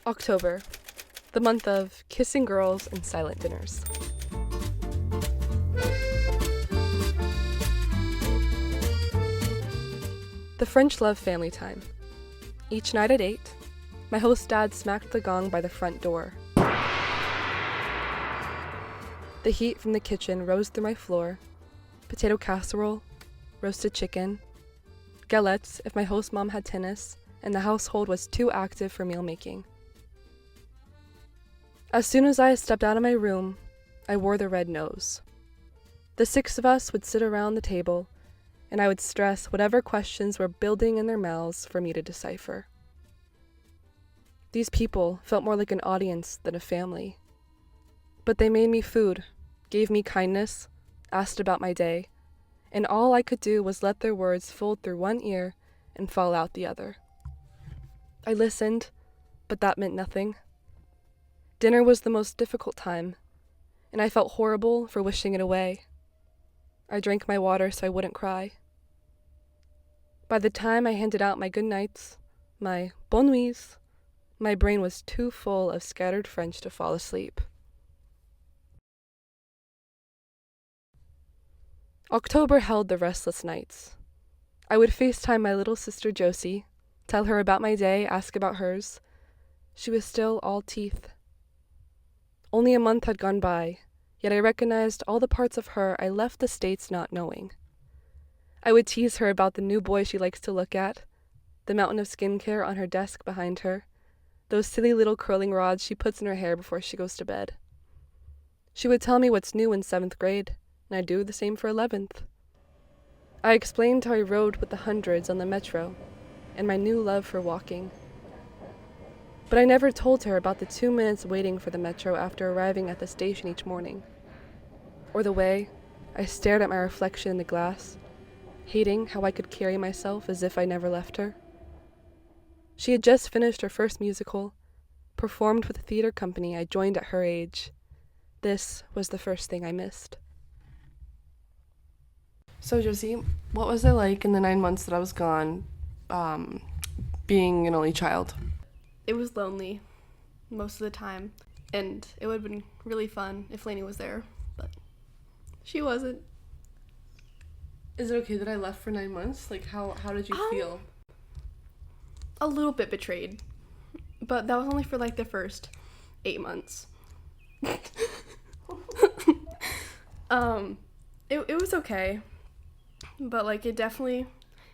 October, the month of kissing girls and silent dinners. The French love family time. Each night at 8, my host dad smacked the gong by the front door. The heat from the kitchen rose through my floor. Potato casserole, roasted chicken, galettes if my host mom had tennis, and the household was too active for meal making. As soon as I stepped out of my room, I wore the red nose. The 6 of us would sit around the table, and I would stress whatever questions were building in their mouths for me to decipher. These people felt more like an audience than a family. But they made me food, gave me kindness, asked about my day, and all I could do was let their words fold through one ear and fall out the other. I listened, but that meant nothing. Dinner was the most difficult time, and I felt horrible for wishing it away. I drank my water so I wouldn't cry. By the time I handed out my good nights, my bonnes nuits, my brain was too full of scattered French to fall asleep. October held the restless nights. I would FaceTime my little sister Josie, tell her about my day, ask about hers. She was still all teeth. Only a month had gone by, yet I recognized all the parts of her I left the States not knowing. I would tease her about the new boy she likes to look at, the mountain of skincare on her desk behind her, those silly little curling rods she puts in her hair before she goes to bed. She would tell me what's new in 7th grade, and I'd do the same for 11th. I explained how I rode with the hundreds on the metro, and my new love for walking. But I never told her about the 2 minutes waiting for the metro after arriving at the station each morning, or the way I stared at my reflection in the glass, hating how I could carry myself as if I never left her. She had just finished her first musical, performed with a theater company I joined at her age. This was the first thing I missed. So Josie, what was it like in the 9 months that I was gone, being an only child? It was lonely most of the time, and it would have been really fun if Lainey was there, but she wasn't. Is it okay that I left for 9 months? Like, how did you feel? A little bit betrayed, but that was only for like the first 8 months. It was okay, but like it definitely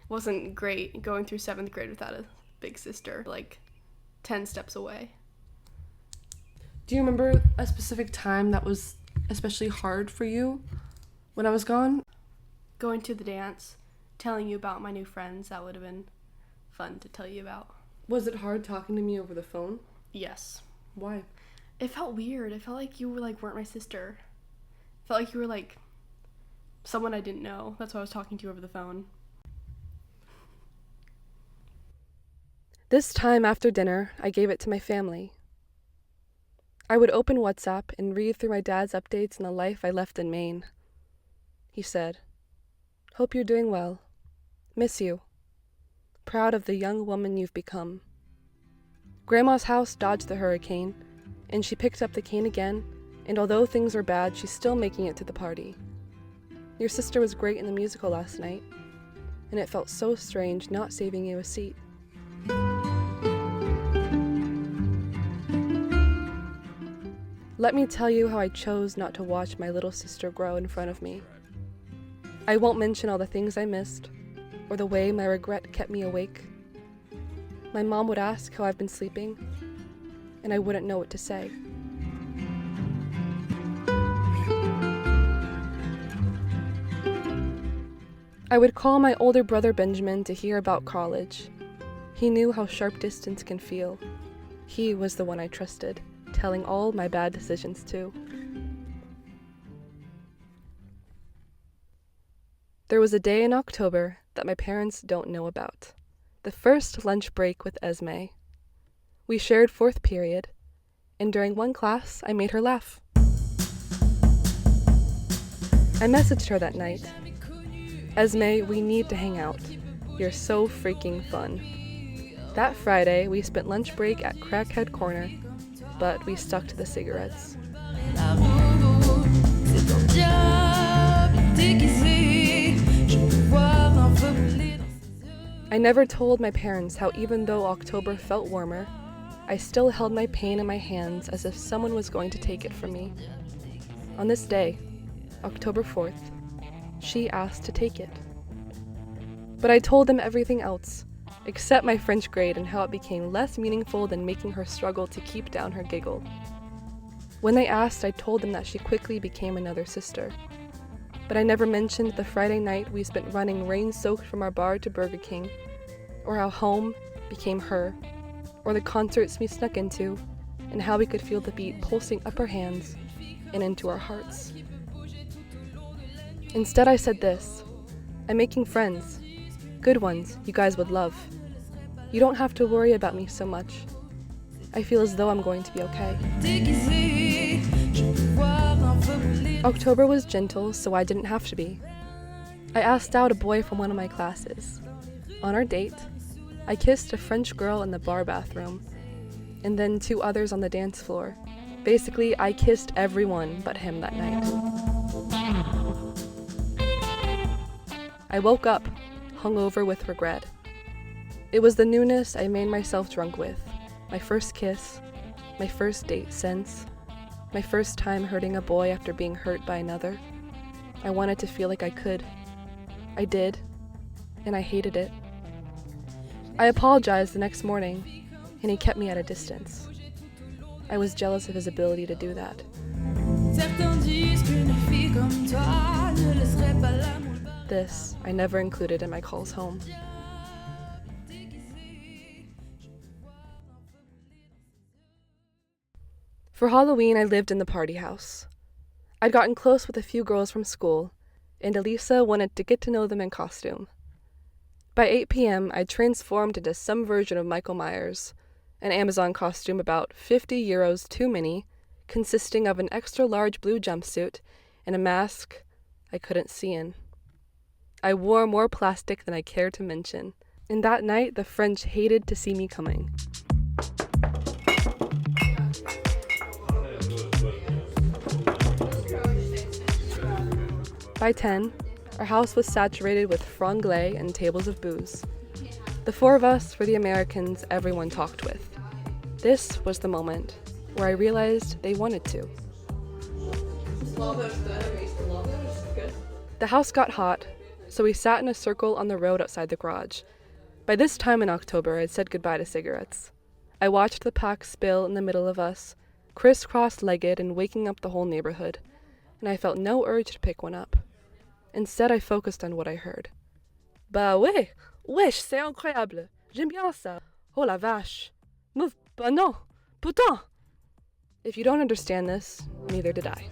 wasn't great going through 7th grade without a big sister, like 10 steps away. Do you remember a specific time that was especially hard for you when I was gone? Going to the dance, telling you about my new friends, that would have been fun to tell you about. Was it hard talking to me over the phone? Yes. Why? It felt weird. It felt like you were like weren't my sister. It felt like you were like someone I didn't know. That's why I was talking to you over the phone. This time after dinner, I gave it to my family. I would open WhatsApp and read through my dad's updates on the life I left in Maine. He said, "Hope you're doing well. Miss you. Proud of the young woman you've become. Grandma's house dodged the hurricane, and she picked up the cane again, and although things are bad, she's still making it to the party. Your sister was great in the musical last night, and it felt so strange not saving you a seat. Let me tell you how I chose not to watch my little sister grow in front of me. I won't mention all the things I missed, or the way my regret kept me awake. My mom would ask how I've been sleeping, and I wouldn't know what to say. I would call my older brother Benjamin to hear about college. He knew how sharp distance can feel. He was the one I trusted, telling all my bad decisions to. There was a day in October that my parents don't know about. The first lunch break with Esme. We shared 4th period, and during one class, I made her laugh. I messaged her that night. Esme, we need to hang out. You're so freaking fun. That Friday, we spent lunch break at Crackhead Corner, but we stuck to the cigarettes. I never told my parents how even though October felt warmer, I still held my pain in my hands as if someone was going to take it from me. On this day, October 4th, she asked to take it. But I told them everything else, except my French grade and how it became less meaningful than making her struggle to keep down her giggle. When they asked, I told them that she quickly became another sister. But I never mentioned the Friday night we spent running rain-soaked from our bar to Burger King, or how home became her, or the concerts we snuck into, and how we could feel the beat pulsing up our hands and into our hearts. Instead, I said this: I'm making friends, good ones you guys would love. You don't have to worry about me so much. I feel as though I'm going to be okay. October was gentle, so I didn't have to be. I asked out a boy from one of my classes. On our date, I kissed a French girl in the bar bathroom, and then 2 others on the dance floor. Basically, I kissed everyone but him that night. I woke up, hungover with regret. It was the newness I made myself drunk with. My first kiss, my first date since, my first time hurting a boy after being hurt by another. I wanted to feel like I could. I did, and I hated it. I apologized the next morning, and he kept me at a distance. I was jealous of his ability to do that. This I never included in my calls home. For Halloween, I lived in the party house. I'd gotten close with a few girls from school, and Elisa wanted to get to know them in costume. By 8 p.m., I transformed into some version of Michael Myers, an Amazon costume about 50 euros too many, consisting of an extra-large blue jumpsuit and a mask I couldn't see in. I wore more plastic than I cared to mention, and that night the French hated to see me coming. By 10, our house was saturated with franglais and tables of booze. The 4 of us were the Americans everyone talked with. This was the moment where I realized they wanted to. The house got hot, so we sat in a circle on the road outside the garage. By this time in October, I'd said goodbye to cigarettes. I watched the pack spill in the middle of us, crisscross-legged and waking up the whole neighborhood, and I felt no urge to pick one up. Instead, I focused on what I heard. Bah ouais, wesh, c'est incroyable. J'aime bien ça. Oh la vache. Bah non, putain. If you don't understand this, neither did I.